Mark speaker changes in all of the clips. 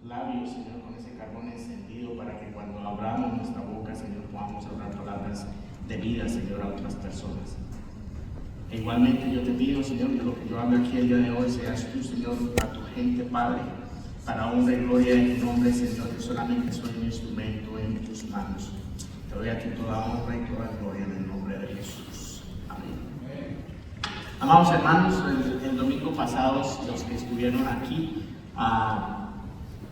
Speaker 1: labios, Señor, con ese carbón encendido para que cuando abramos nuestra boca, Señor, podamos hablar palabras de vida, Señor, a otras personas. E igualmente yo te pido, Señor, que lo que yo hablo aquí el día de hoy seas tú, Señor, a tu gente, Padre, para honra y gloria en tu nombre, Señor, que solamente soy un instrumento en tus manos. Te doy a ti toda honra y toda gloria en el nombre de Jesús. Amén. Amados hermanos, el domingo pasado, los que estuvieron aquí,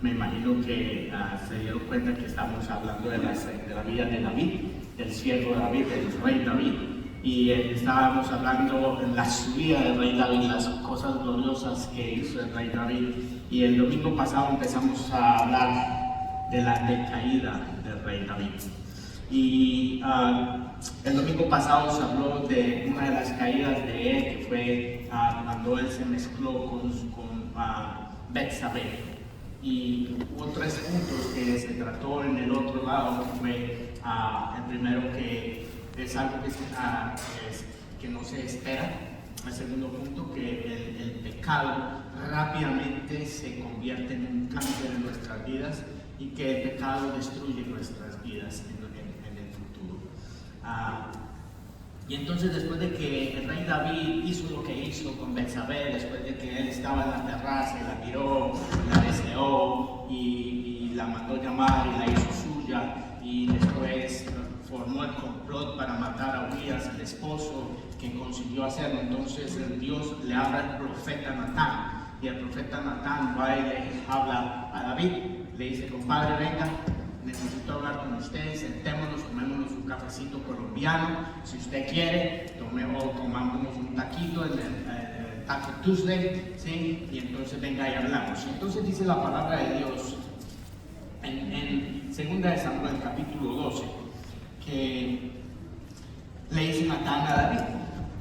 Speaker 1: me imagino que se dieron cuenta que estamos hablando de la vida de David, del siervo David, del rey David. Y estábamos hablando de la subida del rey David, las cosas gloriosas que hizo el rey David. Y el domingo pasado empezamos a hablar de la decaída del rey David. Y el domingo pasado se habló de una de las caídas de él, que fue cuando él se mezcló con Betsabé. Y hubo 3 puntos que se trató en el otro lado, que fue el primero, que es algo que no se espera. El segundo punto, que el pecado rápidamente se convierte en un cáncer en nuestras vidas y que el pecado destruye nuestras vidas en el futuro. Y entonces, después de que el rey David hizo lo que hizo con Betsabé, después de que él estaba en la terraza y la miró, la deseó y la mandó llamar y la hizo suya, y después formó el complot para matar a Urias, el esposo, que consiguió hacerlo. Entonces Dios le habla al profeta Natán, y el profeta Natán va y le habla a David, le dice: compadre, venga, necesito hablar con usted, sentémonos, tomémonos un cafecito colombiano, si usted quiere, tomámonos un taquito, el Taco Tuesday, ¿sí? Y entonces venga y hablamos. Entonces dice la palabra de Dios en 2 de Samuel capítulo 12, que le dice Natán a David: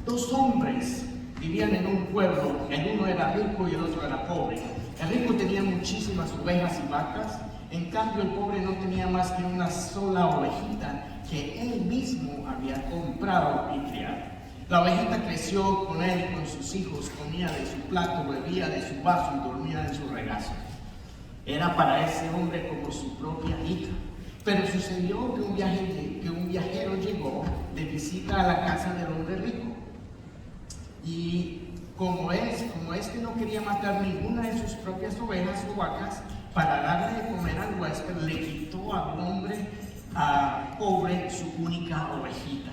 Speaker 1: 2 hombres vivían en un pueblo, el uno era rico y el otro era pobre. El rico tenía muchísimas ovejas y vacas, en cambio el pobre no tenía más que una sola ovejita que él mismo había comprado y criado. La ovejita creció con él y con sus hijos, comía de su plato, bebía de su vaso y dormía en su regazo. Era para ese hombre como su propia hija. Pero sucedió que un viajero llegó de visita a la casa del hombre rico. Y como este no quería matar ninguna de sus propias ovejas o vacas, para darle de comer al huésped, le quitó al hombre pobre su única ovejita.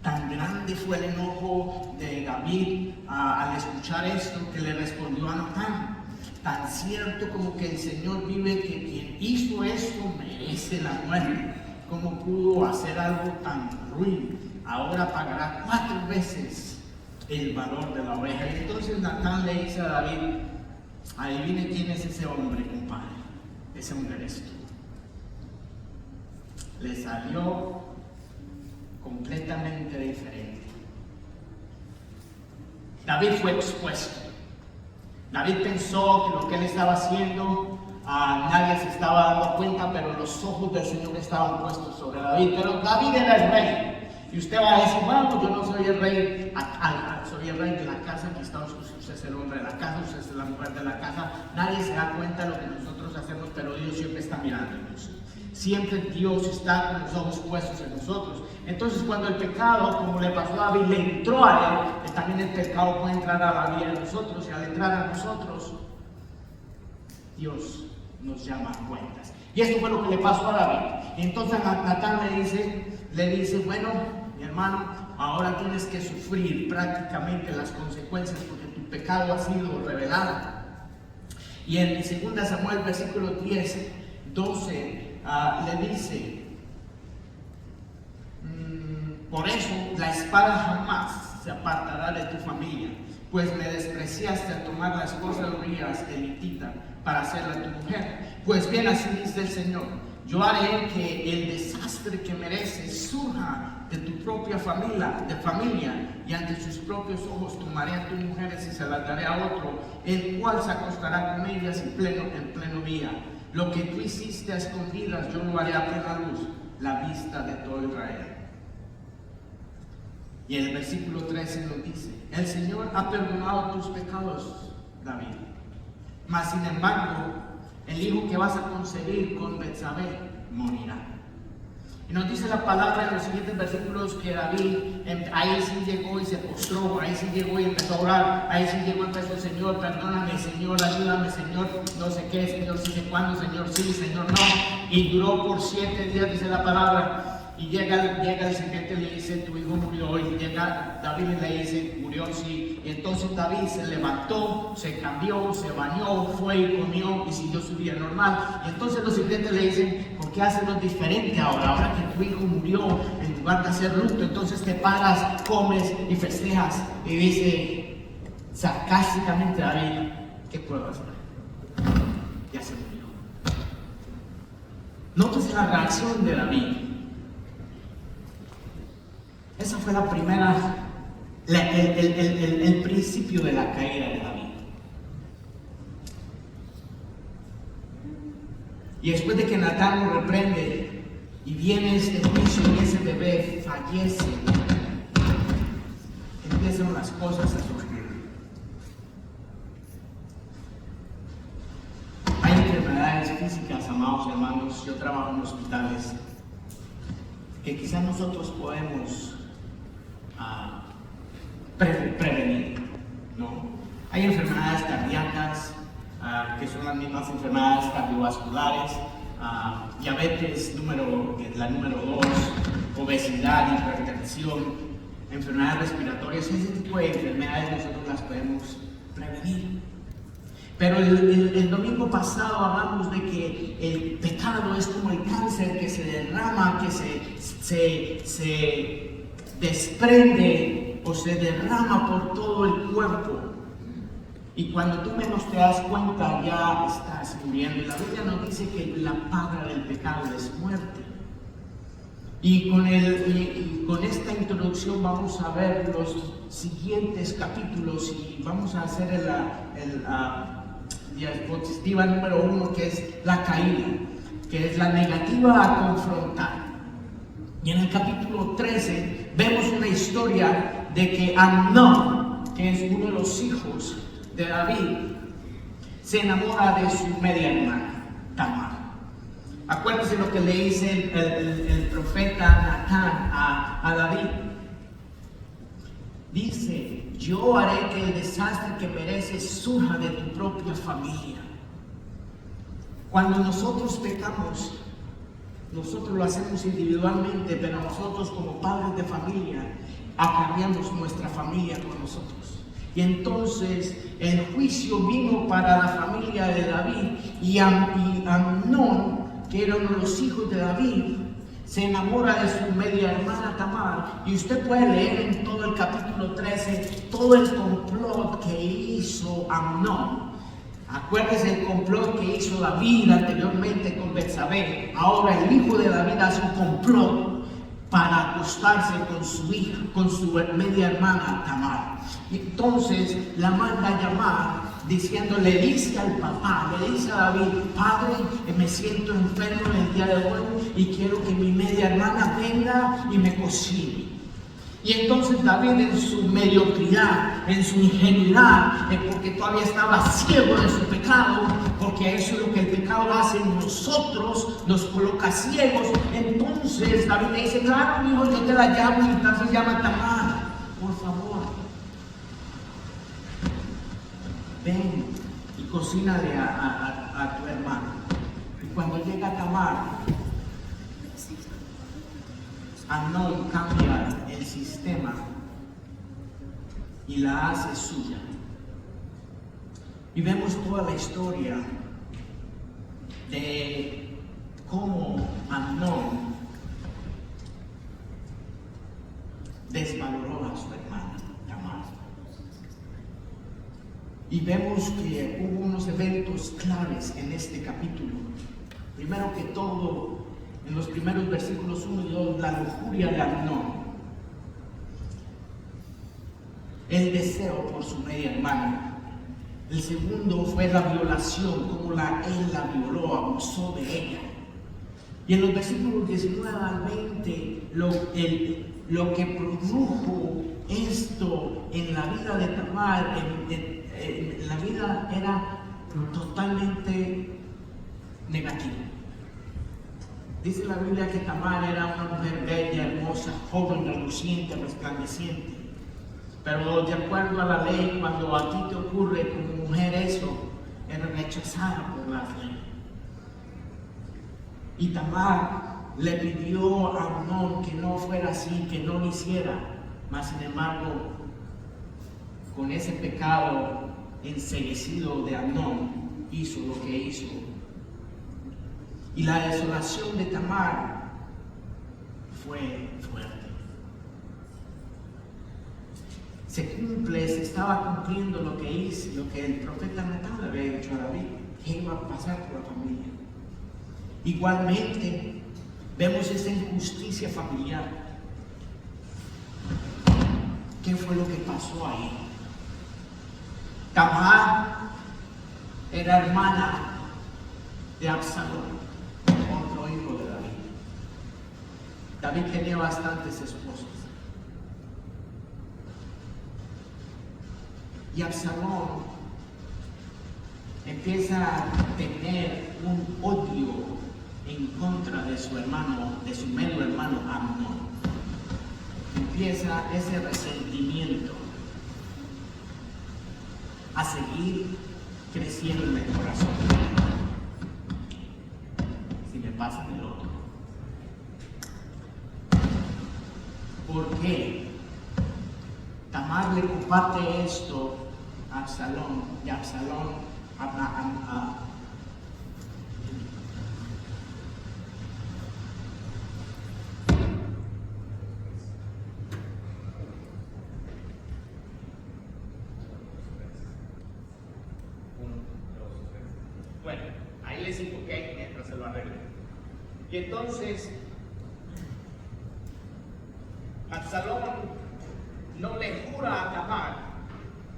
Speaker 1: Tan grande fue el enojo de David al escuchar esto, que le respondió a Natán: tan cierto como que el Señor vive, que quien hizo esto merece la muerte. ¿Cómo pudo hacer algo tan ruin? Ahora pagará 4 veces el valor de la oveja. Y entonces Natán le dice a David: adivine quién es ese hombre, compadre. Ese hombre eres tú. Le salió completamente diferente. David fue expuesto. David pensó que lo que él estaba haciendo, nadie se estaba dando cuenta, pero los ojos del Señor estaban puestos sobre David. Pero David era el rey. Y usted va a decir: bueno, yo no soy el rey, soy el rey de la casa, aquí está usted, es el hombre de la casa, usted es la mujer de la casa. Nadie se da cuenta de lo que nosotros hacemos, pero Dios siempre está mirándonos. Siempre Dios está con los ojos puestos en nosotros. Entonces, cuando el pecado, como le pasó a David, le entró a él, también el pecado puede entrar a la vida de nosotros, y al entrar a nosotros, Dios nos llama a cuentas. Y esto fue lo que le pasó a David. Y entonces Natán le dice: bueno, mi hermano, ahora tienes que sufrir prácticamente las consecuencias, porque tu pecado ha sido revelado. Y en 2 Samuel versículo 12 le dice: por eso la espada jamás se apartará de tu familia, pues me despreciaste al tomar la esposa de Urias elitita para hacerla tu mujer. Pues bien, así dice el Señor: yo haré que el desastre que mereces surja de tu propia familia, y ante sus propios ojos tomaré a tus mujeres y se las daré a otro, el cual se acostará con ellas en pleno día. Lo que tú hiciste a escondidas, yo lo haré a plena luz, la vista de todo Israel. Y el versículo 13 nos dice: el Señor ha perdonado tus pecados, David, mas sin embargo, en el hijo que vas a concebir con Betsabé morirá. Y nos dice la palabra en los siguientes versículos que David ahí sí llegó y se postró, ahí sí llegó y empezó a orar, ahí sí llegó y empezó: Señor, perdóname, Señor, ayúdame, Señor, no sé qué, Señor, sí sé cuándo, Señor, sí, Señor, no. Y duró por 7 días, dice la palabra. Y llega el siguiente y le dice: tu hijo murió. Y llega David y le dice: murió, sí. Y entonces David se levantó, se cambió, se bañó, fue y comió y siguió su vida normal. Y entonces los sirvientes le dicen: ¿por qué hacerlo diferente ahora? Ahora que tu hijo murió, en lugar de hacer luto, entonces te paras, comes y festejas. Y dice sarcásticamente David: ¿qué puedo hacer? Ya se murió. Nótese la reacción de David. Esa fue la primera, el principio de la caída de David. Y después de que Natán lo reprende y viene este juicio y ese bebé fallece, empiezan las cosas a surgir. Hay enfermedades físicas, amados hermanos. Yo trabajo en hospitales que quizás nosotros podemos prevenir, ¿no? Hay enfermedades cardíacas que son las mismas enfermedades cardiovasculares, diabetes la número 2, obesidad, hipertensión, enfermedades respiratorias. Ese tipo de enfermedades nosotros las podemos prevenir. Pero el domingo pasado hablamos de que el pecado es como el cáncer que se derrama, que se desprende o se derrama por todo el cuerpo. Y cuando tú menos te das cuenta, ya estás muriendo. Y la Biblia nos dice que la paga del pecado es muerte. Y con esta introducción vamos a ver los siguientes capítulos y vamos a hacer diapositiva número 1, que es la caída, que es la negativa a confrontar. Y en el capítulo 13 vemos una historia de que Amnón, que es uno de los hijos de David, se enamora de su media hermana, Tamar. Acuérdense lo que le dice el profeta Natán a David. Dice: yo haré que el desastre que mereces surja de tu propia familia. Cuando nosotros pecamos, nosotros lo hacemos individualmente, pero nosotros como padres de familia acarreamos nuestra familia con nosotros. Y entonces el juicio vino para la familia de David, y Amnón, que era uno de los hijos de David, se enamora de su media hermana Tamar. Y usted puede leer en todo el capítulo 13 todo el complot que hizo Amnón. Acuérdese el complot que hizo David anteriormente con Betsabé. Ahora el hijo de David hace un complot para acostarse con su hija, con su media hermana Tamar. Y entonces la manda a llamar diciéndole, dice al papá, le dice a David: padre, me siento enfermo en el día de hoy y quiero que mi media hermana venga y me cocine. Y entonces David, en su mediocridad, en su ingenuidad, porque todavía estaba ciego de su pecado, porque eso es lo que el pecado hace en nosotros, nos coloca ciegos. Entonces David le dice: claro, mi hijo, yo te la llamo. Y entonces llama a Tamar: por favor, ven y cocínale a tu hermano. Y cuando llega Tamar, Amnón cambia el sistema y la hace suya. Y vemos toda la historia de cómo Amnón desvaloró a su hermana Tamar. Y vemos que hubo unos eventos claves en este capítulo. Primero que todo, en los primeros versículos 1 y 2, la lujuria de Amnón, el deseo por su media hermana. El segundo fue la violación, como él la violó, abusó de ella. Y en los versículos 19 al 20, lo que produjo esto en la vida de Tamar, la vida era totalmente negativo. Dice la Biblia que Tamar era una mujer bella, hermosa, joven, reluciente, resplandeciente. Pero de acuerdo a la ley, cuando a ti te ocurre como mujer eso, eres rechazada por la ley. Y Tamar le pidió a Amnón que no fuera así, que no lo hiciera. Mas sin embargo, con ese pecado enceguecido de Amnón, hizo lo que hizo. Y la desolación de Tamar fue fuerte. Se estaba cumpliendo lo que el profeta Natán le había dicho a David, que iba a pasar por la familia. Igualmente, vemos esta injusticia familiar. ¿Qué fue lo que pasó ahí? Tamar era hermana de Absalón, otro hijo de David. David tenía bastantes esposas. Y Absalón empieza a tener un odio en contra de su hermano, de su medio hermano Amnón. Empieza ese resentimiento a seguir creciendo en el corazón. Si me pasa el otro. ¿Por qué? Tamar le comparte esto a Absalón, y Absalón bueno, ahí les invoqué mientras se lo arreglo. Y entonces Absalón no le jura a Tamar.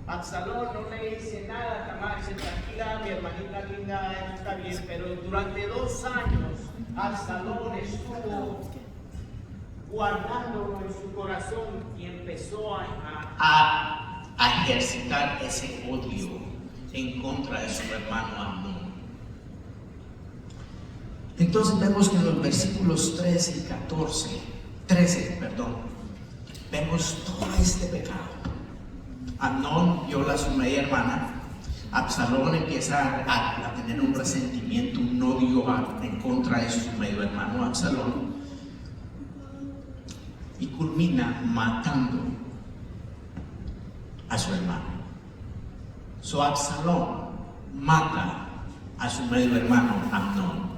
Speaker 1: Absalón no le dice nada a Tamar, dice tranquila, mi hermanita linda, está bien, pero durante 2 años Absalón estuvo guardándolo en su corazón y empezó a ejercitar ese odio en contra de su hermano Amnón. Entonces vemos que en los versículos 13 y 13, vemos todo este pecado. Amnón viola a su media hermana. Absalón empieza a tener un resentimiento, un odio en contra de su medio hermano Absalón. Y culmina matando a su hermano. Absalón mata a su medio hermano Amnón.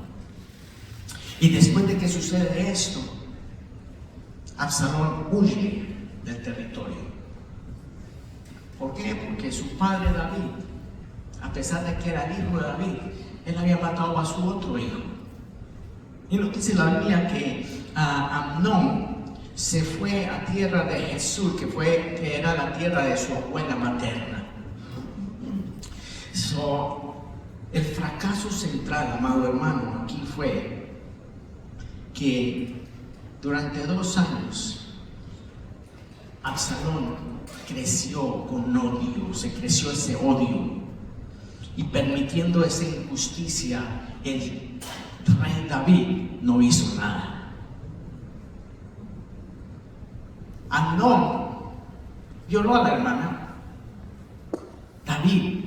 Speaker 1: Y después de que sucede esto, Absalón huye del territorio. ¿Por qué? Porque su padre David, a pesar de que era el hijo de David, él había matado a su otro hijo. Y nos dice la Biblia que Amnón se fue a tierra de Jesús, que era la tierra de su abuela materna. El fracaso central, amado hermano, aquí fue que durante 2 años Absalón creció con odio, se creció ese odio, y permitiendo esa injusticia, el rey David no hizo nada. Amnón violó a la hermana. David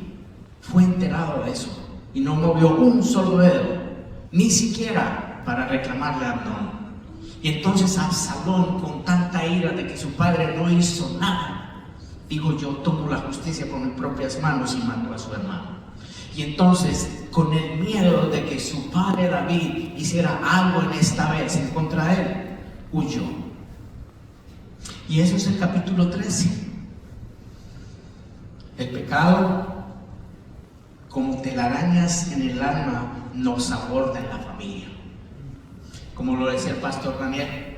Speaker 1: fue enterado de eso y no movió un solo dedo, ni siquiera para reclamarle a Amnón. Y entonces Absalón, con tanta ira de que su padre no hizo nada, dijo: yo tomo la justicia por mis propias manos, y mató a su hermano. Y entonces, con el miedo de que su padre David hiciera algo en esta vez en contra de él, huyó. Y eso es el capítulo 13. El pecado, como telarañas en el alma, nos aborda en la familia. Como lo decía el pastor Daniel,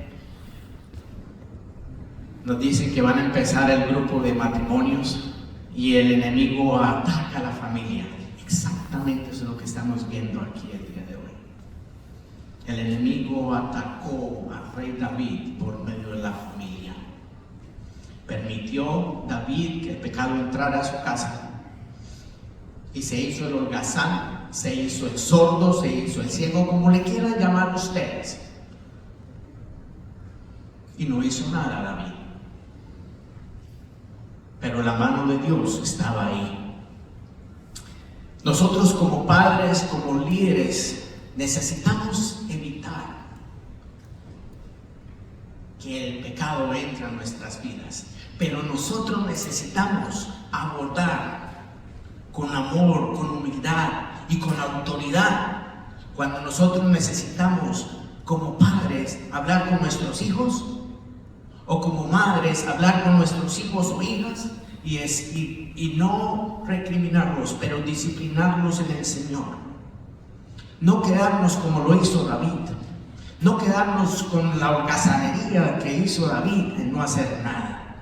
Speaker 1: nos dicen que van a empezar el grupo de matrimonios y el enemigo ataca a la familia. Exactamente eso es lo que estamos viendo aquí el día de hoy. El enemigo atacó al rey David por medio de la familia. Permitió David que el pecado entrara a su casa. y se hizo el holgazán, se hizo el sordo, se hizo el ciego, como le quieran llamar ustedes. Y no hizo nada David. Pero la mano de Dios estaba ahí. Nosotros como padres, como líderes, necesitamos evitar que el pecado entre a nuestras vidas. Pero nosotros necesitamos abordar con amor, con humildad y con autoridad. Cuando nosotros necesitamos como padres hablar con nuestros hijos, o como madres hablar con nuestros hijos o hijas, y no recriminarlos, pero disciplinarlos en el Señor. No quedarnos como lo hizo David, no quedarnos con la holgazanería que hizo David en no hacer nada,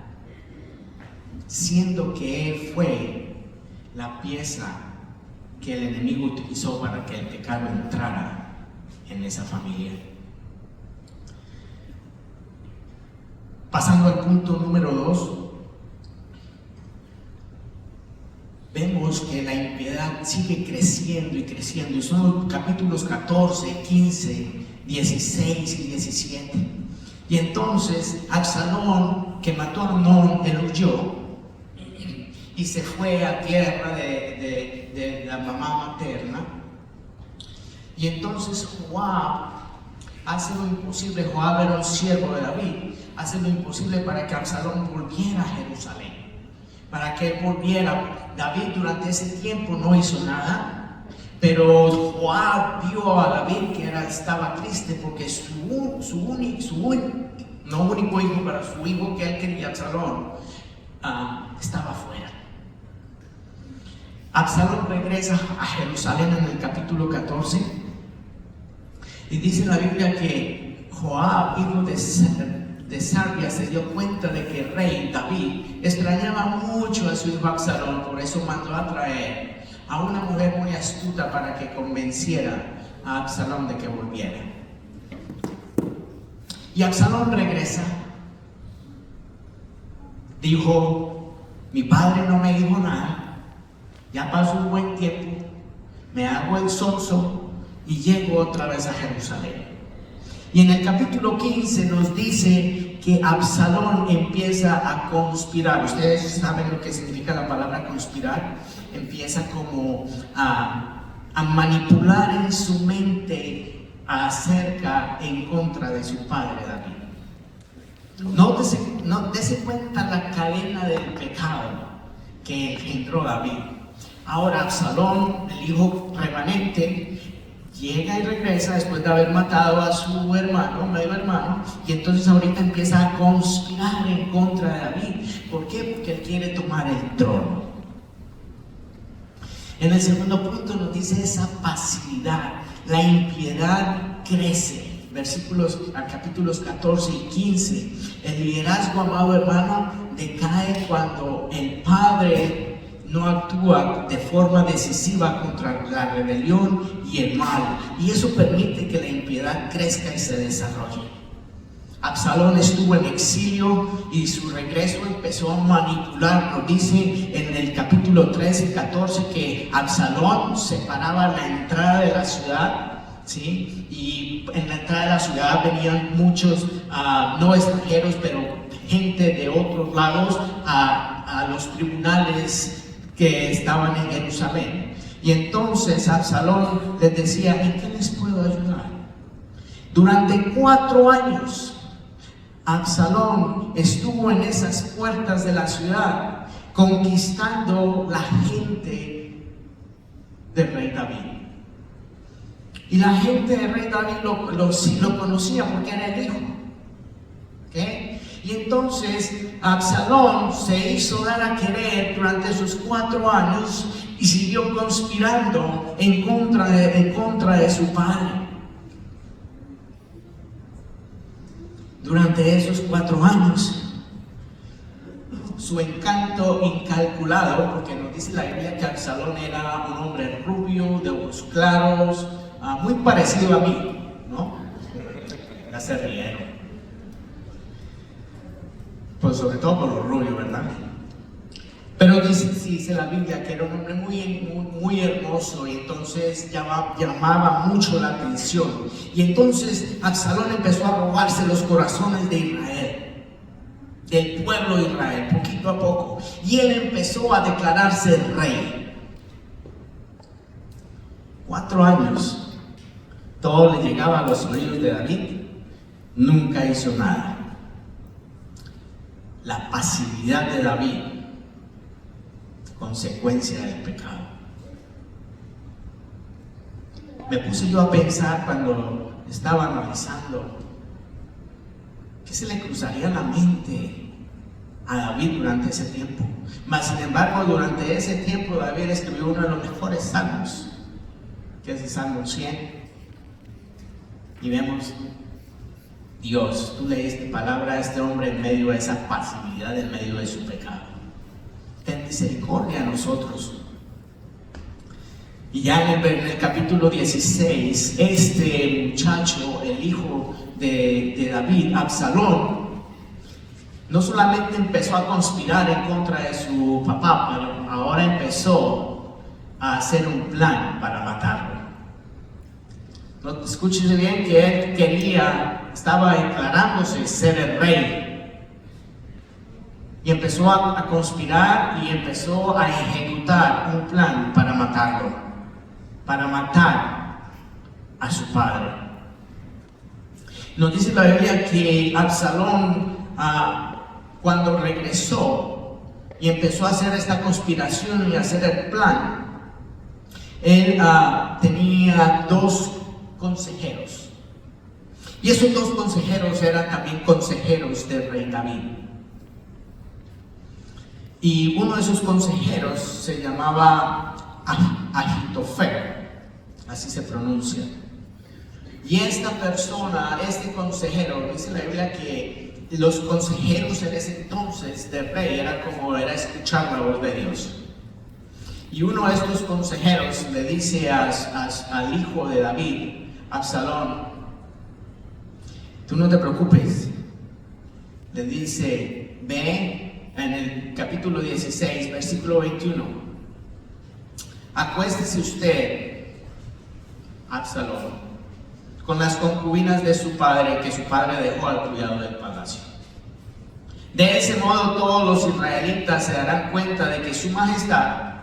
Speaker 1: siendo que él fue la pieza que el enemigo utilizó para que el pecado entrara en esa familia. Pasando al punto número 2, vemos que la impiedad sigue creciendo y creciendo. Y son los capítulos 14, 15, 16 y 17. Y entonces Absalón, que mató a Amnón, él huyó y se fue a tierra de la mamá materna. Y entonces Joab hace lo imposible. Joab era un siervo de David. Hace lo imposible para que Absalón volviera a Jerusalén, para que él volviera. David durante ese tiempo no hizo nada, pero Joab vio a David que estaba triste porque su único hijo, para su hijo que él quería, Absalón, estaba fuera. Absalón regresa a Jerusalén en el capítulo 14 y dice la Biblia que Joab, hijo de Sarvia, se dio cuenta de que el rey David extrañaba mucho a su hijo Absalón. Por eso mandó a traer a una mujer muy astuta para que convenciera a Absalón de que volviera. Y Absalón regresa. Dijo: mi padre no me dijo nada, ya pasó un buen tiempo, me hago el sonso y llego otra vez a Jerusalén. Y en el capítulo 15 nos dice que Absalón empieza a conspirar. Ustedes saben lo que significa la palabra conspirar. Empieza como a manipular en su mente acerca en contra de su padre David. No dese cuenta la cadena del pecado que engendró David. Ahora Absalón, el hijo remanente, llega y regresa después de haber matado a su hermano, medio hermano, y entonces ahorita empieza a conspirar en contra de David. ¿Por qué? Porque él quiere tomar el trono. En el segundo punto nos dice esa pasividad. La impiedad crece. Capítulos 14 y 15. El liderazgo, amado hermano, decae cuando el padre no actúa de forma decisiva contra la rebelión y el mal, y eso permite que la impiedad crezca y se desarrolle. Absalón estuvo en exilio y su regreso empezó a manipular. Nos dice en el capítulo 13 y 14 que Absalón separaba la entrada de la ciudad, ¿sí? Y en la entrada de la ciudad venían muchos, no extranjeros, pero gente de otros lados a los tribunales que estaban en Jerusalén. Y entonces Absalón les decía: ¿en qué les puedo ayudar? Durante 4 años Absalón estuvo en esas puertas de la ciudad conquistando la gente del rey David. Y la gente del rey David lo conocía porque era el hijo. ¿Okay? Y entonces Absalón se hizo dar a querer durante esos 4 años y siguió conspirando en contra de su padre. Durante esos 4 años, su encanto incalculado, porque nos dice la Biblia que Absalón era un hombre rubio, de ojos claros, muy parecido a mí, ¿no? Ya se rieron. Pues sobre todo por lo rubio, ¿verdad? Pero dice la Biblia que era un hombre muy hermoso, y entonces llamaba mucho la atención. Y entonces Absalón empezó a robarse los corazones de Israel, del pueblo de Israel, poquito a poco. Y él empezó a declararse rey. 4 años, todo le llegaba a los oídos de David, nunca hizo nada. La pasividad de David, consecuencia del pecado. Me puse yo a pensar cuando estaba analizando qué se le cruzaría la mente a David durante ese tiempo. Mas sin embargo, durante ese tiempo David escribió uno de los mejores salmos, que es el Salmo 100, y vemos: Dios, tú le diste palabra a este hombre en medio de esa pasividad, en medio de su pecado. Ten misericordia a nosotros. Y ya en el capítulo 16, este muchacho, el hijo de David, Absalón, no solamente empezó a conspirar en contra de su papá, pero ahora empezó a hacer un plan para matarlo. No, escúchese bien que él estaba declarándose ser el rey. Y empezó a conspirar y empezó a ejecutar un plan para matarlo, para matar a su padre. Nos dice la Biblia que Absalón, cuando regresó y empezó a hacer esta conspiración y a hacer el plan, él tenía 2 consejeros. Y esos 2 consejeros eran también consejeros del rey David. Y uno de sus consejeros se llamaba Ahitofel, así se pronuncia. Y esta persona, este consejero, dice la Biblia que los consejeros en ese entonces del rey era escuchar la voz de Dios. Y uno de estos consejeros le dice al hijo de David, Absalón: tú no te preocupes. Le dice: ve. En el capítulo 16, versículo 21, acuéstese usted, Absalón, con las concubinas de su padre, que su padre dejó al cuidado del palacio. De ese modo todos los israelitas se darán cuenta de que su majestad,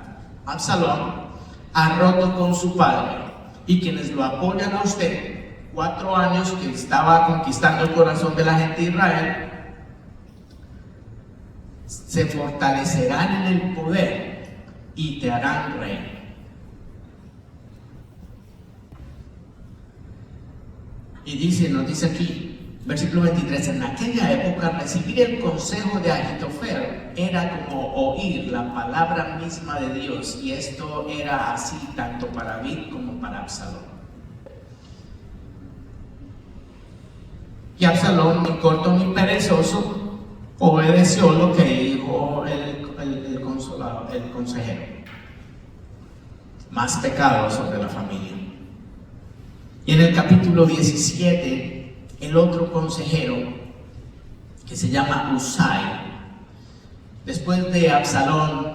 Speaker 1: Absalón, ha roto con su padre, y quienes lo apoyan a usted, 4 años que estaba conquistando el corazón de la gente de Israel, se fortalecerán en el poder y te harán rey. Y nos dice aquí, versículo 23, en aquella época recibir el consejo de Ahitofel era como oír la palabra misma de Dios, y esto era así tanto para David como para Absalón. Y Absalón, ni corto ni perezoso, obedeció lo que dijo el consejero. Más pecado sobre la familia. Y en el capítulo 17, el otro consejero, que se llama Husai, después de Absalón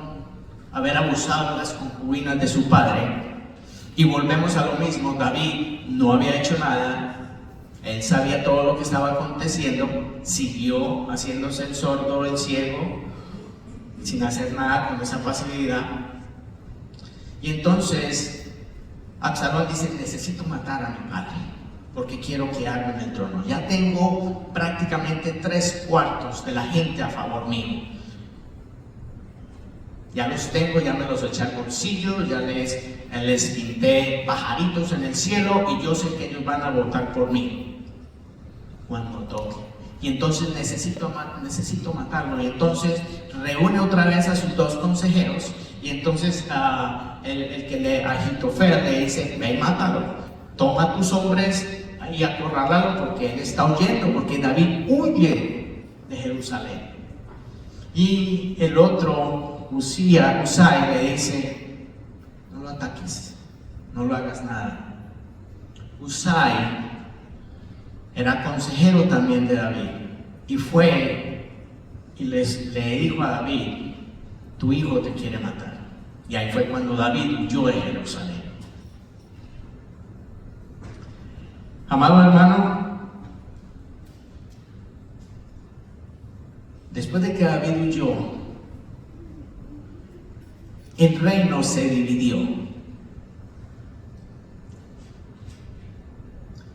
Speaker 1: haber abusado de las concubinas de su padre, y volvemos a lo mismo, David no había hecho nada. Él sabía todo lo que estaba aconteciendo, siguió haciéndose el sordo, el ciego, sin hacer nada, con esa pasividad. Y entonces Absalón dice: necesito matar a mi padre, porque quiero quedarme en el trono. Ya tengo prácticamente 3/4 de la gente a favor mío. Ya los tengo, ya me los eché al bolsillo, ya les pinté pajaritos en el cielo, y yo sé que ellos van a votar por mí cuando toque. Y entonces necesito matarlo. Y entonces reúne otra vez a sus 2 consejeros, y entonces Ahitofel le dice: ve y mátalo, toma tus hombres y acorrálalo, porque él está huyendo, porque David huye de Jerusalén. Y el otro, Husai, le dice: no lo ataques, no lo hagas nada. Husai era consejero también de David, y fue y le dijo a David: tu hijo te quiere matar. Y ahí fue cuando David huyó de Jerusalén. Amado hermano, después de que David huyó, el reino se dividió.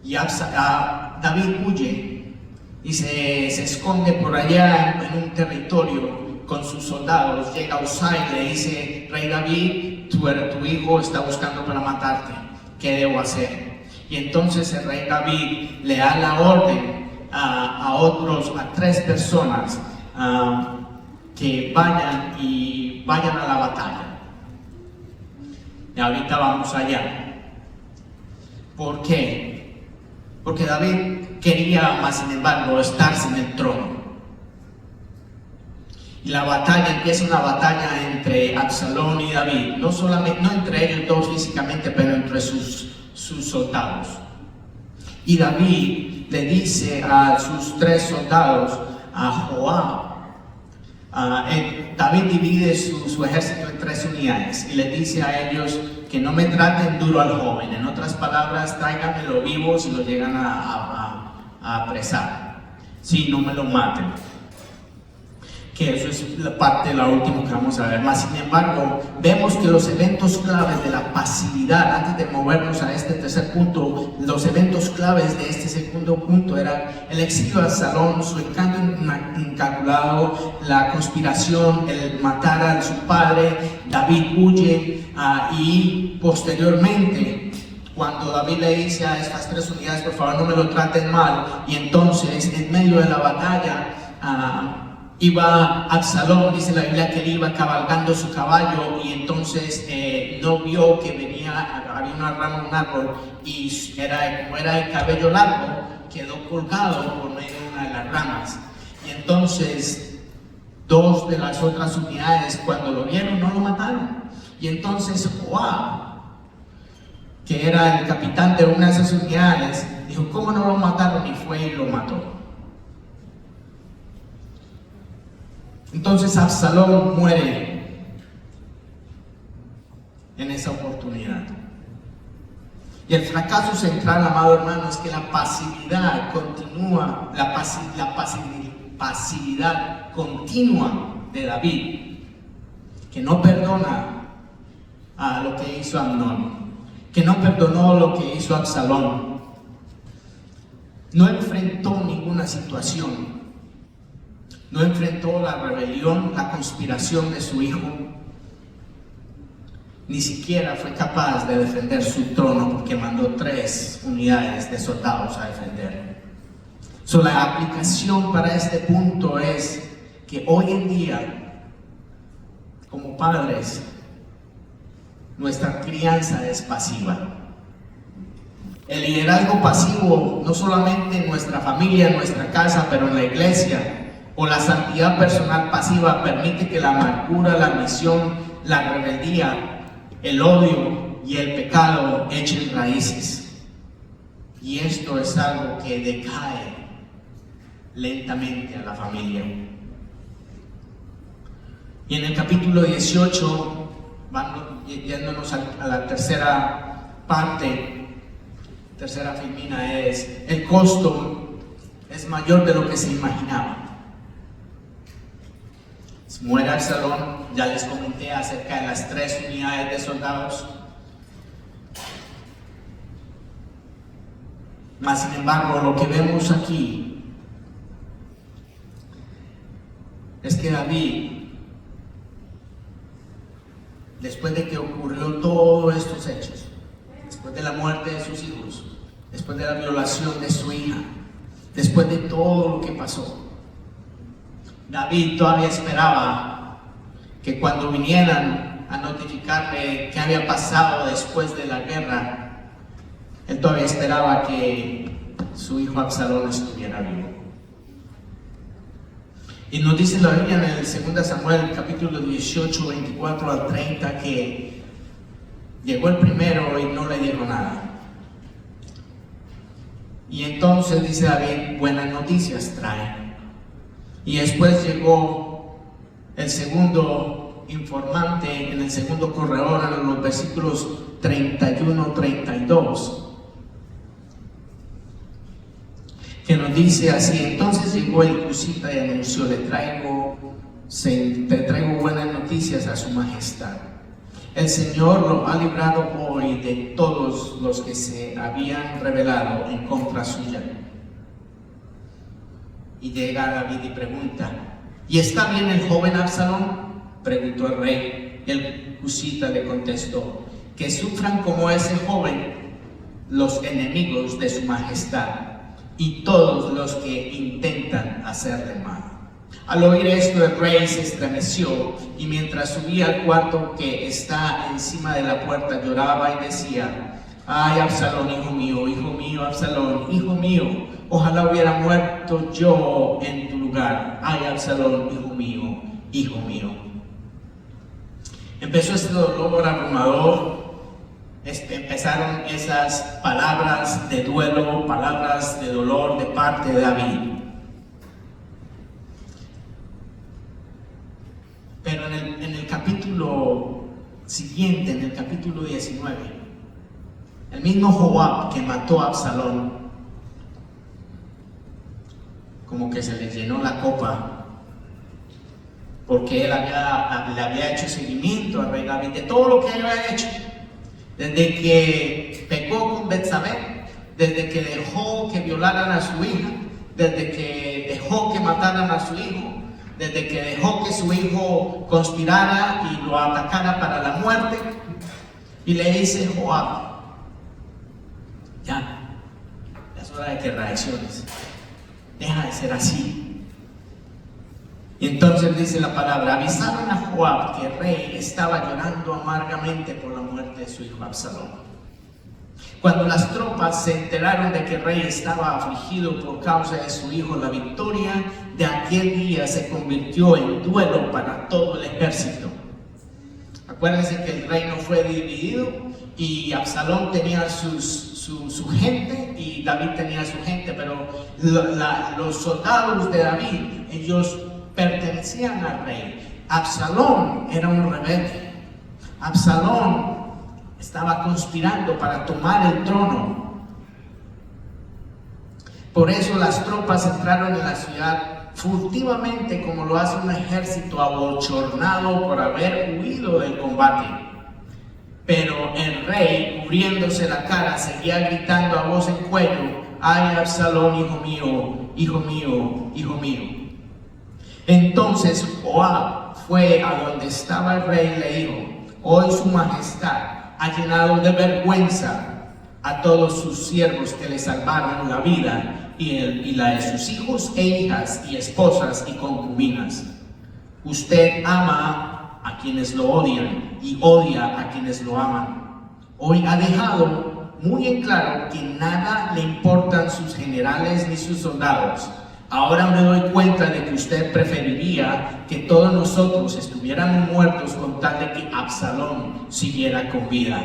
Speaker 1: Y David huye y se esconde por allá en un territorio con sus soldados. Llega Usai y le dice: Rey David, tu hijo está buscando para matarte, ¿qué debo hacer? Y entonces el rey David le da la orden a 3 personas que vayan a la batalla. Y ahorita vamos allá. ¿Por qué? Porque David quería, más sin embargo, estarse en el trono. Y la batalla empieza, una batalla entre Absalón y David, no entre ellos dos físicamente, pero entre sus soldados. Y David le dice a sus 3 soldados, a Joab, David divide su ejército en 3 unidades y le dice a ellos que no me traten duro al joven. En otras palabras, tráiganmelo vivo si lo llegan a apresar. Sí, no me lo maten. Que eso es la última que vamos a ver. Más sin embargo, vemos que los eventos claves de la pasividad, antes de movernos a este tercer punto, los eventos claves de este segundo punto eran el exilio de Absalón, su encanto incalculado, la conspiración, el matar a su padre. David huye y posteriormente, cuando David le dice a estas 3 unidades: por favor no me lo traten mal, y entonces en medio de la batalla iba Absalón, dice la Biblia que él iba cabalgando su caballo, y entonces no vio que había una rama de un árbol, y como era el cabello largo, quedó colgado por medio de una de las ramas. Y entonces 2 de las otras unidades, cuando lo vieron, no lo mataron. Y entonces Joab, que era el capitán de una de esas unidades, dijo: ¿cómo no lo mataron? Y fue y lo mató. Entonces Absalón muere en esa oportunidad. Y el fracaso central, amado hermano, es que la pasividad continúa, la pasividad continua de David, que no perdona a lo que hizo Amnón, que no perdonó lo que hizo Absalón, no enfrentó ninguna situación. No enfrentó la rebelión, la conspiración de su hijo. Ni siquiera fue capaz de defender su trono, porque mandó 3 unidades de soldados a defender. La aplicación para este punto es que hoy en día, como padres, nuestra crianza es pasiva. El liderazgo pasivo, no solamente en nuestra familia, en nuestra casa, pero en la iglesia, o la santidad personal pasiva, permite que la amargura, la ambición, la rebeldía, el odio y el pecado echen raíces. Y esto es algo que decae lentamente a la familia. Y en el capítulo 18, yéndonos a la tercera parte, tercera filmina, es: el costo es mayor de lo que se imaginaba. Muere Absalón, ya les comenté acerca de las 3 unidades de soldados. Mas sin embargo, lo que vemos aquí es que David, después de que ocurrió todos estos hechos, después de la muerte de sus hijos, después de la violación de su hija, después de todo lo que pasó, David todavía esperaba que cuando vinieran a notificarle qué había pasado después de la guerra, él todavía esperaba que su hijo Absalón estuviera vivo. Y nos dice la Biblia en el 2 Samuel, capítulo 18, 24 al 30, que llegó el primero y no le dijo nada. Y entonces dice David: buenas noticias trae. Y después llegó el segundo informante en el segundo corredor, en los versículos 31-32, que nos dice así: entonces llegó el cusita y anunció, te traigo buenas noticias a su majestad. El Señor lo ha librado hoy de todos los que se habían rebelado en contra suya. Y llega David y pregunta: ¿y está bien el joven Absalón? Preguntó el rey. El cusita le contestó: que sufran como ese joven los enemigos de su majestad y todos los que intentan hacerle mal. Al oír esto, el rey se estremeció y mientras subía al cuarto que está encima de la puerta lloraba y decía: ay, Absalón, hijo mío, Absalón, hijo mío, ojalá hubiera muerto yo en tu lugar. Ay, Absalón, hijo mío, hijo mío. Empezó este dolor abrumador. Empezaron esas palabras de duelo, palabras de dolor de parte de David. Pero en el capítulo siguiente, en el capítulo 19, el mismo Joab que mató a Absalón, como que se le llenó la copa, porque él le había hecho seguimiento al rey David de todo lo que él había hecho. Desde que pecó con Betsabé, desde que dejó que violaran a su hija, desde que dejó que mataran a su hijo, desde que dejó que su hijo conspirara y lo atacara para la muerte. Y le dice Joab: ya es hora de que reacciones, deja de ser así. Y entonces dice la palabra: avisaron a Joab que el rey estaba llorando amargamente por la muerte de su hijo Absalón. Cuando las tropas se enteraron de que el rey estaba afligido por causa de su hijo, la victoria de aquel día se convirtió en duelo para todo el ejército. Acuérdense que el reino fue dividido y Absalón tenía su gente y David tenía su gente, pero los soldados de David, ellos pertenecían al rey. Absalón era un rebelde. Absalón estaba conspirando para tomar el trono. Por eso las tropas entraron en la ciudad furtivamente, como lo hace un ejército abochornado por haber huido del combate. Pero el rey, cubriéndose la cara, seguía gritando a voz en cuello: ay, Absalón, hijo mío, hijo mío, hijo mío. Entonces Joab fue a donde estaba el rey y le dijo: hoy su majestad ha llenado de vergüenza a todos sus siervos que le salvaron la vida y la de sus hijos e hijas y esposas y concubinas. Usted ama a quienes lo odian y odia a quienes lo aman. Hoy ha dejado muy en claro que nada le importan sus generales ni sus soldados. Ahora me doy cuenta de que usted preferiría que todos nosotros estuviéramos muertos con tal de que Absalón siguiera con vida.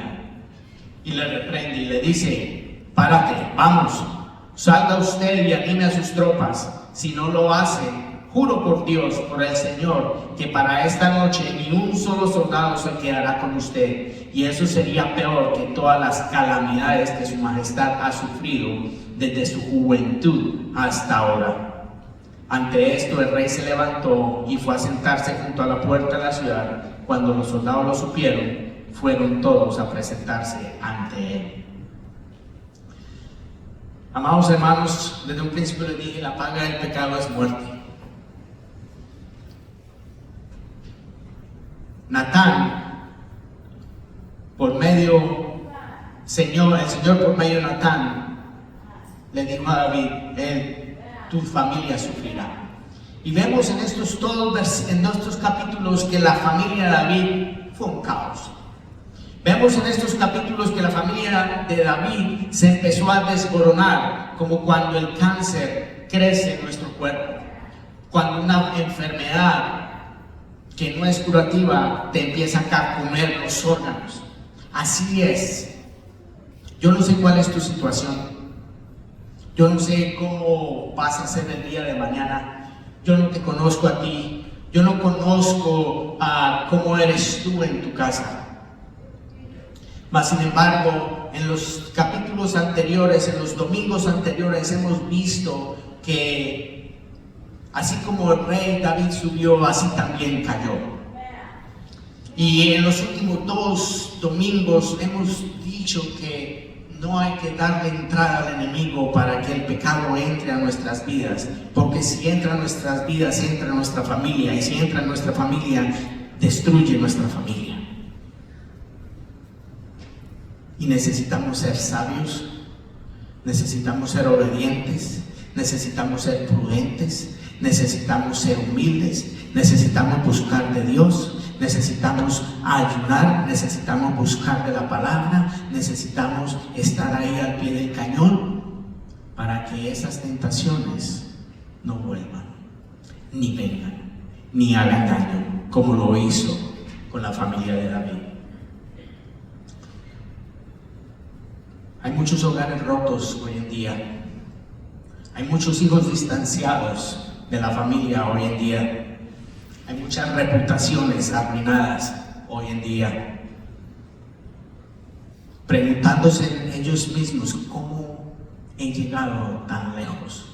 Speaker 1: Y le reprende y le dice: párate, vamos, salga usted y anime a sus tropas. Si no lo hace, juro por Dios, por el Señor, que para esta noche ni un solo soldado se quedará con usted. Y eso sería peor que todas las calamidades que su majestad ha sufrido desde su juventud hasta ahora. Ante esto el rey se levantó y fue a sentarse junto a la puerta de la ciudad. Cuando los soldados lo supieron, fueron todos a presentarse ante él. Amados hermanos, desde un principio les dije: la paga del pecado es muerte. Natán, el Señor por medio de Natán, le dijo a David: tu familia sufrirá. Y vemos en estos capítulos que la familia de David fue un caos. Vemos en estos capítulos que la familia de David se empezó a desmoronar, como cuando el cáncer crece en nuestro cuerpo, cuando una enfermedad que no es curativa te empieza a carcomer los órganos. Así es. Yo no sé cuál es tu situación. Yo no sé cómo vas a ser el día de mañana. Yo no te conozco a ti. Yo no conozco cómo eres tú en tu casa. Mas sin embargo, en los capítulos anteriores, en los domingos anteriores, hemos visto que así como el rey David subió, así también cayó. Y en los últimos 2 domingos hemos dicho que no hay que darle entrada al enemigo para que el pecado entre a nuestras vidas, porque si entra a nuestras vidas, entra a nuestra familia, y si entra a nuestra familia, destruye nuestra familia. Y necesitamos ser sabios, necesitamos ser obedientes, necesitamos ser prudentes, necesitamos ser humildes, necesitamos buscar de Dios, necesitamos ayunar, necesitamos buscar de la palabra, necesitamos estar ahí al pie del cañón para que esas tentaciones no vuelvan, ni vengan, ni hagan daño, como lo hizo con la familia de David. Hay muchos hogares rotos hoy en día. Hay muchos hijos distanciados de la familia hoy en día. Hay muchas reputaciones arruinadas hoy en día. Preguntándose ellos mismos, ¿cómo he llegado tan lejos?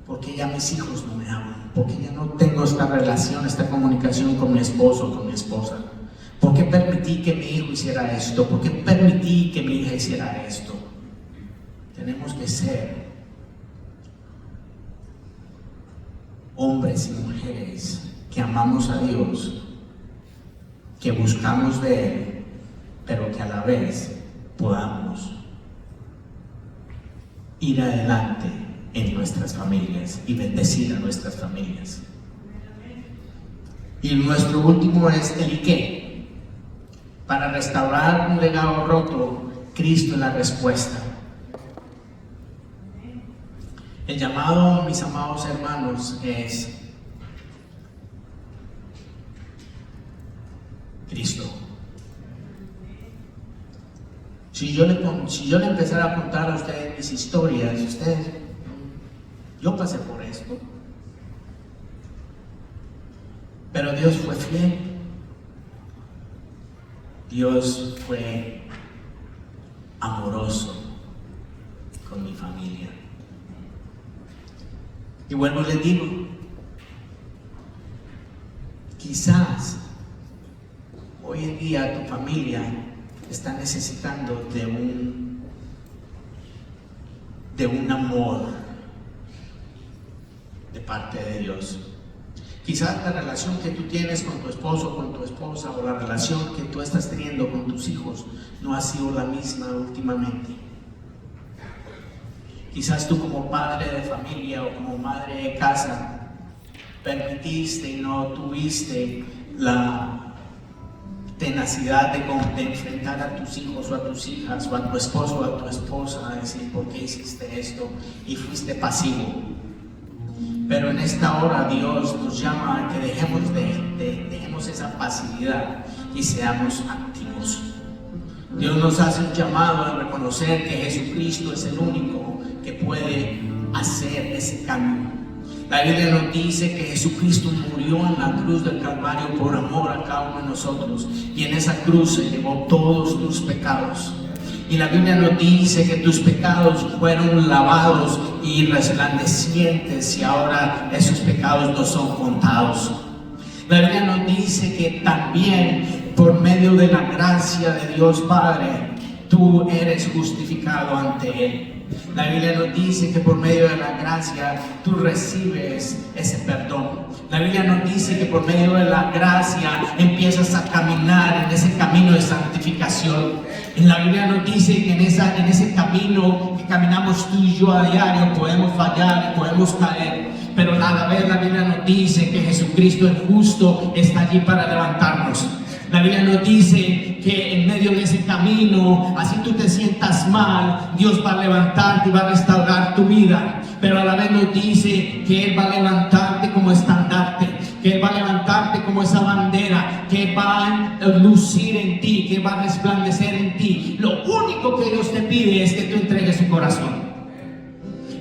Speaker 1: ¿Por qué ya mis hijos no me hablan? ¿Por qué ya no tengo esta relación, esta comunicación con mi esposo, con mi esposa? ¿Por qué permití que mi hijo hiciera esto? ¿Por qué permití que mi hija hiciera esto? Tenemos que ser hombres y mujeres que amamos a Dios, que buscamos de Él, pero que a la vez podamos ir adelante en nuestras familias y bendecir a nuestras familias. Y nuestro último es el qué. Para restaurar un legado roto, Cristo es la respuesta. El llamado, mis amados hermanos, es Cristo. Si yo le empezara a contar a ustedes mis historias, yo pasé por esto, pero Dios fue fiel. Dios fue amoroso con mi familia. Y vuelvo y les digo, quizás hoy en día tu familia está necesitando de un amor de parte de Dios. Quizás la relación que tú tienes con tu esposo, con tu esposa, o la relación que tú estás teniendo con tus hijos no ha sido la misma últimamente. Quizás tú como padre de familia o como madre de casa permitiste y no tuviste la tenacidad de enfrentar a tus hijos o a tus hijas o a tu esposo o a tu esposa, a decir ¿por qué hiciste esto? Y fuiste pasivo. Pero en esta hora Dios nos llama a que dejemos esa pasividad y seamos activos. Dios nos hace un llamado a reconocer que Jesucristo es el único que puede hacer ese cambio. La Biblia nos dice que Jesucristo murió en la cruz del Calvario por amor a cada uno de nosotros, y en esa cruz se llevó todos tus pecados. Y la Biblia nos dice que tus pecados fueron lavados y resplandecientes, y ahora esos pecados no son contados. La Biblia nos dice que también por medio de la gracia de Dios Padre, tú eres justificado ante Él. La Biblia nos dice que por medio de la gracia tú recibes ese perdón. La Biblia nos dice que por medio de la gracia empiezas a caminar en ese camino de santificación. La Biblia nos dice que en ese camino que caminamos tú y yo a diario podemos fallar y podemos caer, pero a la vez la Biblia nos dice que Jesucristo el justo está allí para levantarnos. La Biblia nos dice que en medio de ese camino, así tú te sientas mal, Dios va a levantarte y va a restaurar tu vida. Pero a la vez nos dice que Él va a levantarte como estandarte, que Él va a levantarte como esa bandera, que va a lucir en ti, que va a resplandecer en ti. Lo único que Dios te pide es que tú entregues tu corazón.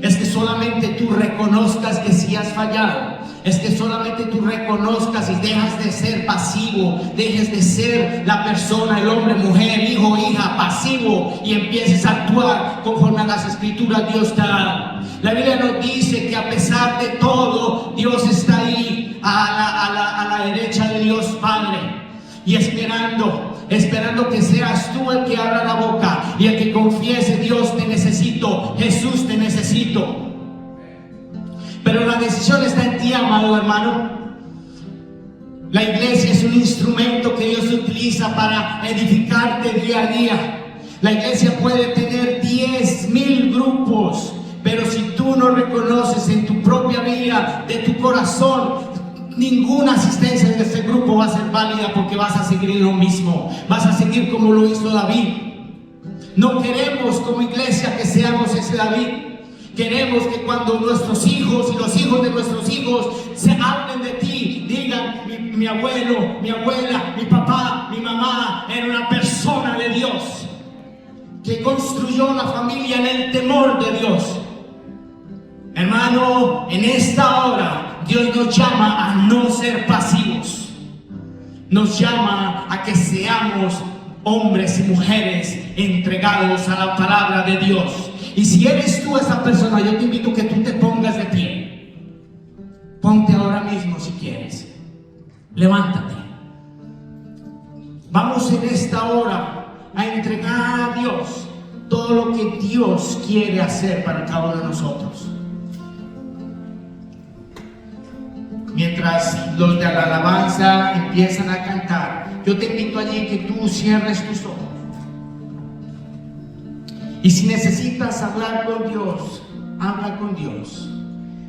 Speaker 1: Es que solamente tú reconozcas que sí has fallado. es que solamente tú reconozcas y dejas de ser pasivo, dejes de ser la persona, el hombre, mujer, hijo, hija, pasivo, y empieces a actuar conforme a las escrituras Dios te ha dado. La Biblia nos dice que a pesar de todo, Dios está ahí a la derecha de Dios Padre, y esperando que seas tú el que abra la boca y el que confiese: Dios, te necesito, Jesús, te necesito. Pero la decisión está en ti, amado hermano. La iglesia es un instrumento que Dios utiliza para edificarte día a día. La iglesia puede tener 10,000 grupos, pero si tú no reconoces en tu propia vida, de tu corazón, ninguna asistencia de ese grupo va a ser válida, porque vas a seguir en lo mismo, vas a seguir como lo hizo David. No queremos como iglesia que seamos ese David. Queremos que cuando nuestros hijos y los hijos de nuestros hijos se hablen de ti, digan: mi abuelo, mi abuela, mi papá, mi mamá era una persona de Dios, que construyó la familia en el temor de Dios. Hermano, en esta hora Dios nos llama a no ser pasivos. Nos llama a que seamos hombres y mujeres entregados a la palabra de Dios. Y si eres tú esa persona, yo te invito a que tú te pongas de pie. Ponte ahora mismo si quieres. Levántate. Vamos en esta hora a entregar a Dios todo lo que Dios quiere hacer para cada uno de nosotros. Mientras los de la alabanza empiezan a cantar, yo te invito allí que tú cierres tus ojos. Y si necesitas hablar con Dios, habla con Dios.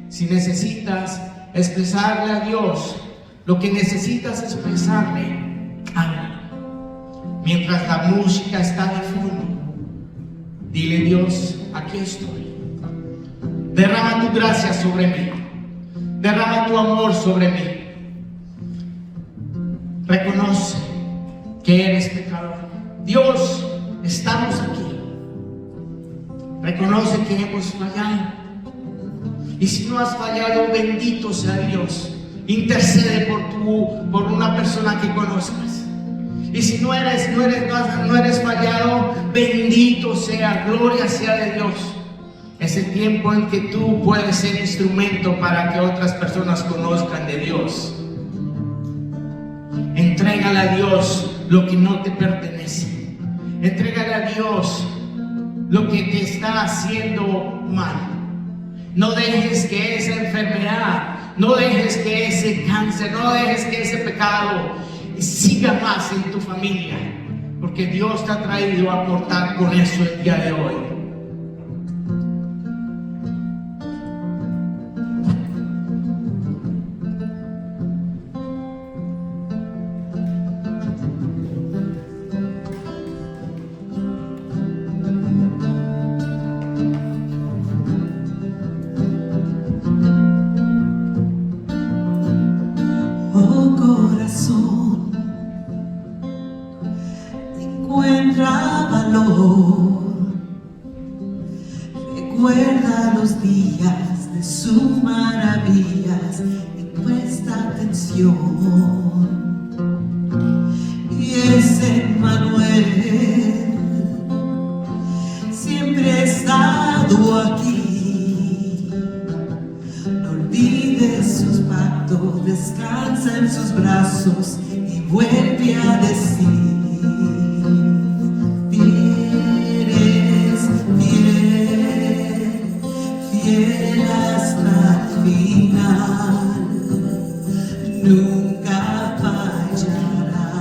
Speaker 1: Si necesitas expresarle a Dios lo que necesitas expresarle, habla. Mientras la música está de fondo, dile: Dios, aquí estoy. Derrama tu gracia sobre mí. Derrama tu amor sobre mí. Reconoce que eres pecador. Dios, estamos aquí. Reconoce que hemos fallado. Y si no has fallado, bendito sea Dios. Intercede por una persona que conozcas. Y si no eres fallado, bendito sea, gloria sea de Dios. Es el tiempo en que tú puedes ser instrumento para que otras personas conozcan de Dios. Entrégale a Dios lo que no te pertenece. Entrégale a Dios lo que te está haciendo mal. No dejes que esa enfermedad, no dejes que ese cáncer, no dejes que ese pecado siga más en tu familia, porque Dios te ha traído a cortar con eso el día de hoy.
Speaker 2: Encuentra valor, recuerda los días de sus maravillas y presta atención. Y es Emmanuel, siempre ha estado aquí. No olvides sus pactos, descansa en sus brazos y vuelve a decir: fiel hasta el final, nunca fallarás.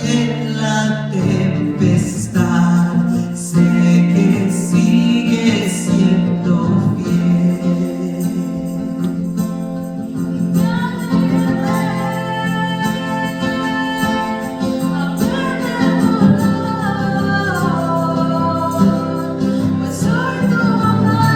Speaker 2: En la tempestad sé que sigues siendo fiel. Pues soy tu mamá.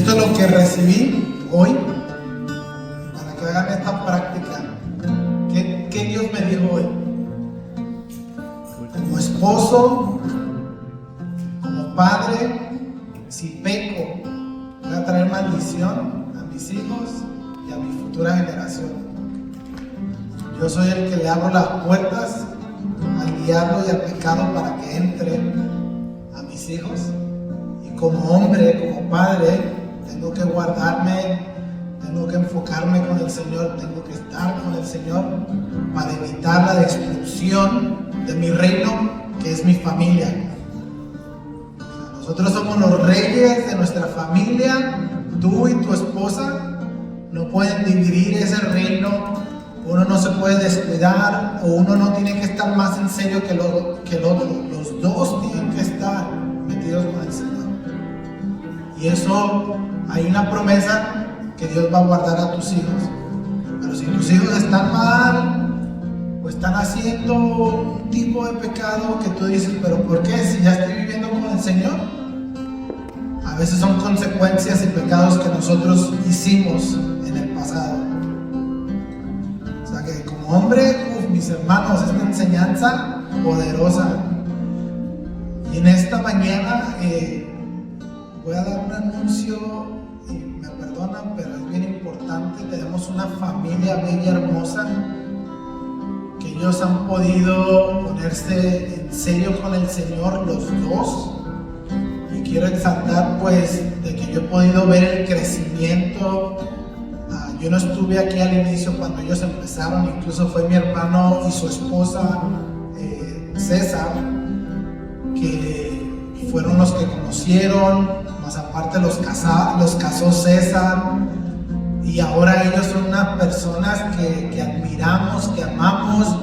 Speaker 3: esto es lo que recibí hoy para que hagan esta práctica. ¿Qué Dios me dijo hoy? Como esposo, como padre, si peco, voy a traer maldición a mis hijos y a mi futura generación. Yo soy el que le abro las puertas al diablo y al pecado para que entre a mis hijos. Y como hombre, como padre, tengo que guardarme, tengo que enfocarme con el Señor, tengo que estar con el Señor para evitar la destrucción de mi reino, que es mi familia. Nosotros somos los reyes de nuestra familia. Tú y tu esposa no pueden dividir ese reino. Uno no se puede descuidar, o uno no tiene que estar más en serio que el otro. Los dos tienen que estar metidos con el Señor. Y eso, hay una promesa que Dios va a guardar a tus hijos. Pero si tus hijos están mal o están haciendo un tipo de pecado que tú dices, pero ¿por qué? Si ya estoy viviendo con el Señor. A veces son consecuencias y pecados que nosotros hicimos en el pasado. O sea que como hombre, mis hermanos, esta enseñanza poderosa. Y en esta mañana voy a dar un anuncio, y me perdonan, pero es bien importante. Tenemos una familia bella, hermosa, que ellos han podido ponerse en serio con el Señor, los dos. Y quiero exaltar, pues, de que yo he podido ver el crecimiento. Yo no estuve aquí al inicio cuando ellos empezaron, incluso fue mi hermano y su esposa, César, que fueron los que conocieron, más aparte los casó César. Y ahora ellos son unas personas que admiramos, que amamos,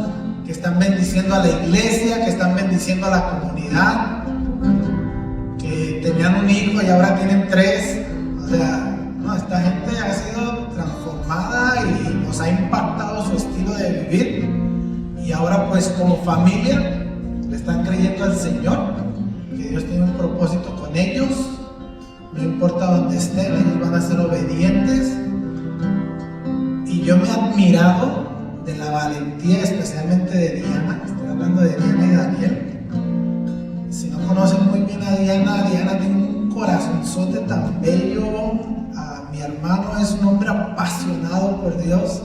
Speaker 3: que están bendiciendo a la iglesia, que están bendiciendo a la comunidad, que tenían un hijo y ahora tienen 3. O sea, no, esta gente ha sido transformada y nos ha impactado su estilo de vivir. Y ahora, pues, como familia, le están creyendo al Señor, que Dios tiene un propósito con ellos. No importa dónde estén, ellos van a ser obedientes. Y yo me he admirado de la valentía, especialmente de Diana. Estoy hablando de Diana y Daniel. Si no conocen muy bien a Diana, Diana tiene un corazonzote tan bello. Mi hermano es un hombre apasionado por Dios.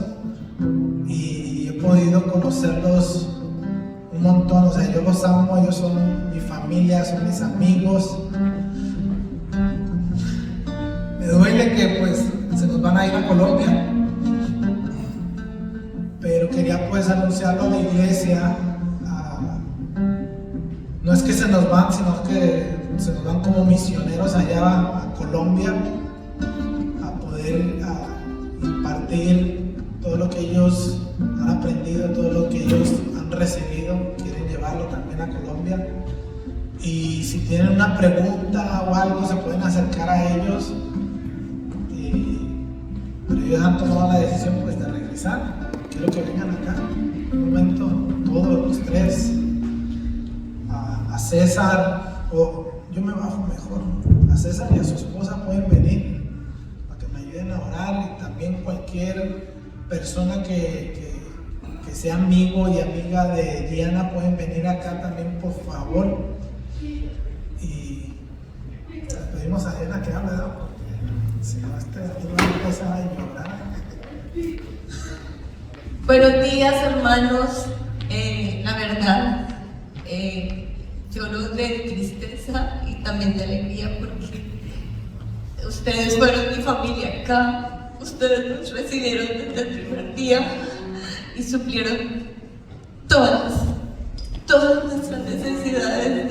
Speaker 3: Y he podido conocerlos un montón. O sea, yo los amo, ellos son mi familia, son mis amigos. Me duele que, pues, se nos van a ir a Colombia. Pero quería, pues, anunciarlo a la iglesia. No es que se nos van, sino que se nos van como misioneros allá a Colombia a poder impartir todo lo que ellos han aprendido, todo lo que ellos han recibido. Quieren llevarlo también a Colombia. Y si tienen una pregunta o algo, se pueden acercar a ellos. Pero ellos han tomado la decisión, pues, de regresar. Quiero que vengan acá un momento, todos los 3. A César, o yo me bajo mejor. A César y a su esposa pueden venir para que me ayuden a orar. Y también cualquier persona que sea amigo y amiga de Diana pueden venir acá también, por favor. Y les pedimos a Diana que hable, ¿no? Porque si no, aquí va a empezar a llorar.
Speaker 4: Buenos días, hermanos. La verdad, lloro de tristeza y también de alegría porque ustedes fueron mi familia acá. Ustedes nos recibieron desde el primer día y suplieron todas nuestras necesidades,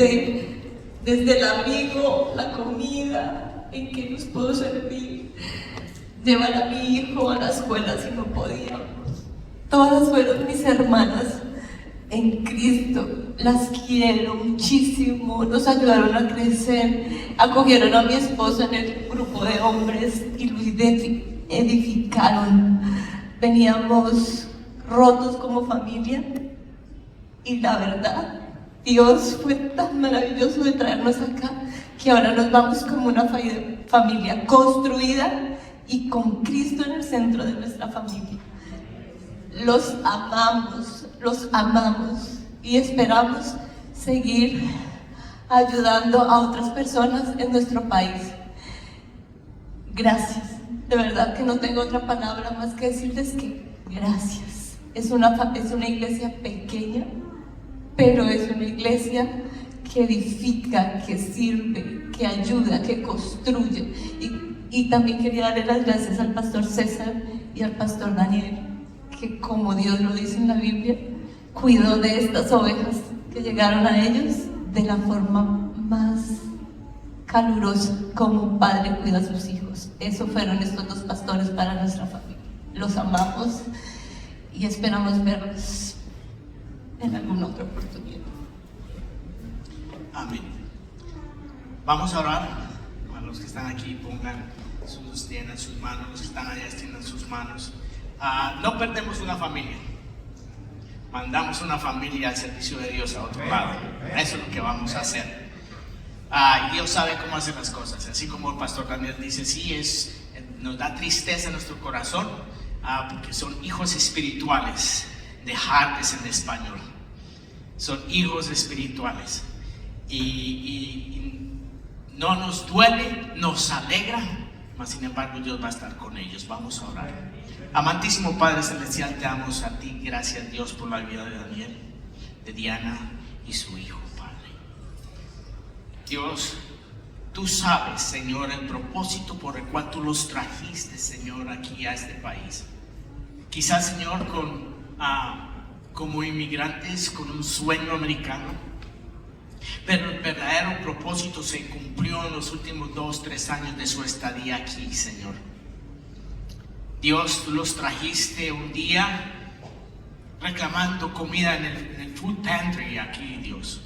Speaker 4: desde el amigo, la comida, en que nos puedo servir, llevar a mi hijo a la escuela si no podíamos. Todas fueron mis hermanas en Cristo. Las quiero muchísimo. Nos ayudaron a crecer. Acogieron a mi esposo en el grupo de hombres y lo edificaron. Veníamos rotos como familia. Y la verdad, Dios fue tan maravilloso de traernos acá que ahora nos vamos como una familia construida y con Cristo en el centro de nuestra familia. Los amamos y esperamos seguir ayudando a otras personas en nuestro país. Gracias, de verdad que no tengo otra palabra más que decirles que gracias. Es una iglesia pequeña, pero es una iglesia que edifica, que sirve, que ayuda, que construye. Y también quería darle las gracias al pastor César y al pastor Daniel, que como Dios lo dice en la Biblia, cuidó de estas ovejas que llegaron a ellos de la forma más calurosa, como un padre cuida a sus hijos. Eso fueron estos dos pastores para nuestra familia. Los amamos y esperamos verlos en alguna otra oportunidad.
Speaker 1: Amén. Vamos a orar. A los que están aquí, extiendan sus manos. Los que están allá, extiendan sus manos. No perdemos una familia. Mandamos una familia al servicio de Dios a otro lado. Eso es lo que vamos a hacer. Y Dios sabe cómo hacer las cosas. Así como el pastor Daniel dice, sí, nos da tristeza en nuestro corazón, porque son hijos espirituales de Hearts en español. Son hijos espirituales. Y no nos duele, nos alegra, mas sin embargo Dios va a estar con ellos. Vamos a orar. Amantísimo Padre Celestial, te damos a ti, gracias Dios por la vida de Daniel, de Diana y su hijo, Padre. Dios, tú sabes, Señor, el propósito por el cual tú los trajiste, Señor, aquí a este país. Quizás, Señor, como inmigrantes con un sueño americano, pero el verdadero propósito se cumplió en los últimos 2-3 años de su estadía aquí, Señor. Dios, tú los trajiste un día reclamando comida en el food pantry aquí, Dios.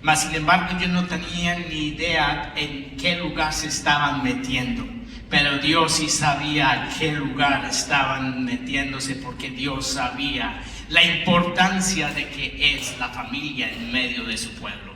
Speaker 1: Mas sin embargo yo no tenía ni idea en qué lugar se estaban metiendo. Pero Dios sí sabía a qué lugar estaban metiéndose, porque Dios sabía la importancia de que es la familia en medio de su pueblo.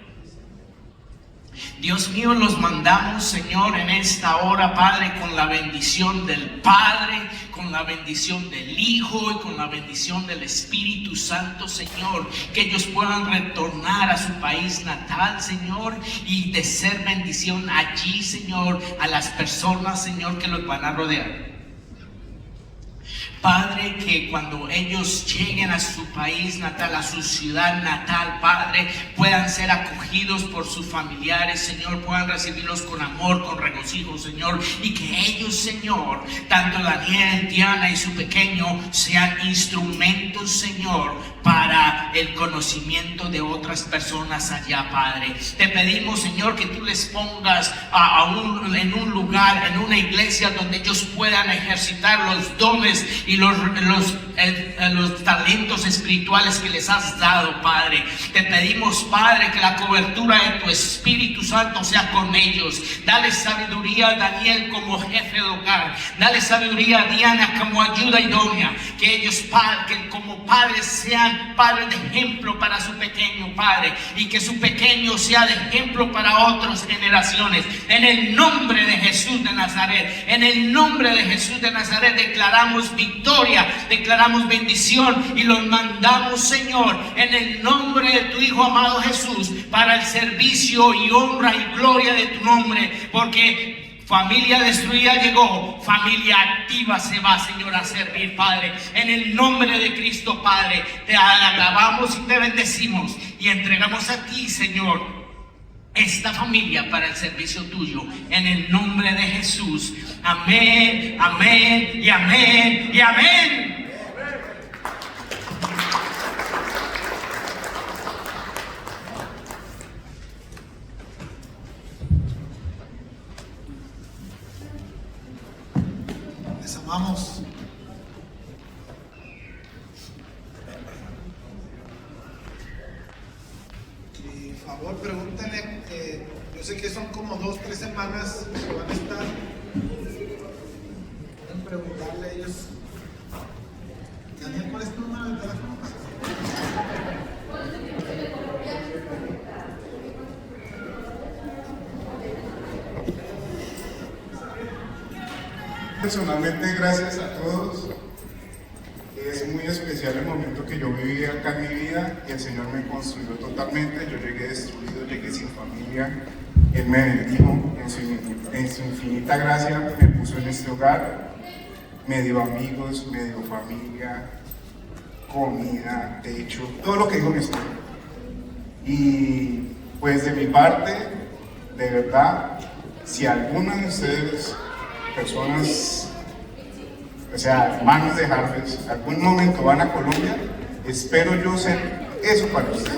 Speaker 1: Dios mío, los mandamos, Señor, en esta hora, Padre, con la bendición del Padre, con la bendición del Hijo y con la bendición del Espíritu Santo, Señor, que ellos puedan retornar a su país natal, Señor, y de ser bendición allí, Señor, a las personas, Señor, que los van a rodear. Padre, que cuando ellos lleguen a su país natal, a su ciudad natal, Padre, puedan ser acogidos por sus familiares, Señor, puedan recibirlos con amor, con regocijo, Señor, y que ellos, Señor, tanto Daniel, Diana y su pequeño, sean instrumentos, Señor, para el conocimiento de otras personas allá, Padre. Te pedimos, Señor, que tú les pongas en un lugar, en una iglesia donde ellos puedan ejercitar los dones y los talentos espirituales que les has dado, Padre. Te pedimos, Padre, que la cobertura de tu Espíritu Santo sea con ellos. Dale sabiduría a Daniel como jefe de hogar. Dale sabiduría a Diana como ayuda idónea. Que ellos, que como padres sean padres de ejemplo para su pequeño, Padre, y que su pequeño sea de ejemplo para otras generaciones. En el nombre de Jesús de Nazaret, en el nombre de Jesús de Nazaret, declaramos victoria, declaramos bendición y los mandamos, Señor, en el nombre de tu Hijo amado Jesús, para el servicio y honra y gloria de tu nombre, porque familia destruida llegó, familia activa se va, Señor, a servir, Padre. En el nombre de Cristo, Padre, te alabamos y te bendecimos y entregamos a ti, Señor, esta familia para el servicio tuyo, en el nombre de Jesús. Amén, amén y amén y amén.
Speaker 3: Les amamos. Y por favor, pregúntenle, yo sé que son como 2-3 semanas que van a estar. Pueden preguntarle a ellos. Daniel, ¿cuál es tu número de teléfono?
Speaker 5: Personalmente, gracias a todos. Es muy especial el momento que yo viví acá en mi vida y el Señor me construyó totalmente. Yo llegué destruido, llegué sin familia. Él me bendijo en su infinita gracia, me puso en este hogar, me dio amigos, me dio familia, comida, techo, todo lo que dijo mi esposa. Y pues de mi parte, de verdad, si alguna de ustedes, personas, o sea, hermanos de Harvest, algún momento van a Colombia, espero yo ser eso para ustedes.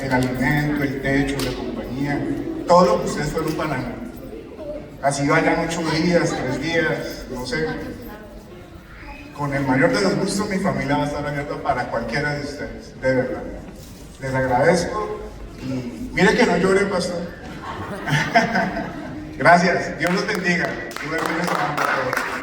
Speaker 5: El alimento, el techo, la compañía, todo lo que ustedes fueron para mí. Así vayan 8 días, 3 días, no sé. Con el mayor de los gustos, mi familia va a estar abierta para cualquiera de ustedes, de verdad. Les agradezco y miren que no lloren, pastor. Gracias, Dios los bendiga. Dios los bendiga a todos.